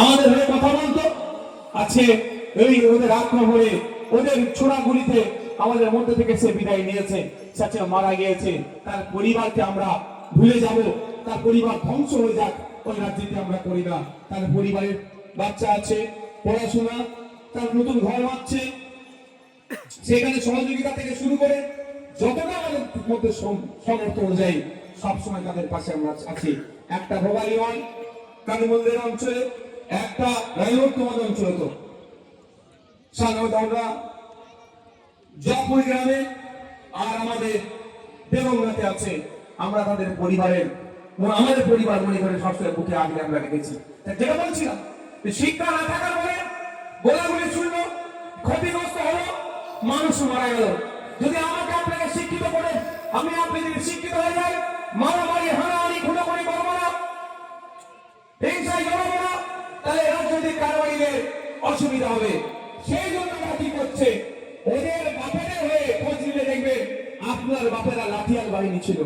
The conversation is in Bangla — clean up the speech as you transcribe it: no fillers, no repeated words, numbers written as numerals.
আমাদের হয়ে কথা বলতো, আছে এই ওদের আক্রমণে ওদের ছোড়া গুলিতে আমাদের মধ্যে থেকে সে বিদায় নিয়েছে, সে মারা গিয়েছে। তার পরিবারকে আমরা ভুলে যাব, তার পরিবার ধ্বংস হয়ে যাক ওই রাজনীতি আমরা করি না। তার পরিবারের বাচ্চা আছে, পড়াশোনা, তার নতুন ঘর আছে, সেখানে সহযোগিতা থেকে শুরু করে যতটা আমাদের মধ্যে সমর্থ অনুযায়ী সবসময় তাদের পাশে আমরা আছি। একটা ভোগালীগঞ্জ কালীমন্দির অঞ্চলে, একটা রায়গঞ্জ তোমাদের অঞ্চলে, তো সাধারণত আমরা জয়পুর গ্রামে আর আমাদের দেবঙ্গাতে আছে। আমরা তাদের পরিবারের আমাদের পরিবার মনে করে সবসময় বুকে আগলে আমরা রেখেছি। যেটা বলছিলাম, শিক্ষা না থাকার পরে গোলাগুলি শুনলো, ক্ষতিগ্রস্ত হলো, মানুষ মারা গেল। যদি আমাকে আপনাকে শিক্ষিত করে আমি আপনি যদি শিক্ষিত হয়ে যাই, মারামারি হানাহানি খুনোখুনি করবো না, হিংসায় জড়াবো না, তাহলে রাজনৈতিক কারবারিদের অসুবিধা হবে। সেই জন্য তারা কি করছে, ওদের বাপের হয়ে খোঁজ নিলে দেখবেন আপনার বাপেরা লাঠিয়াল বাহিনী ছিল।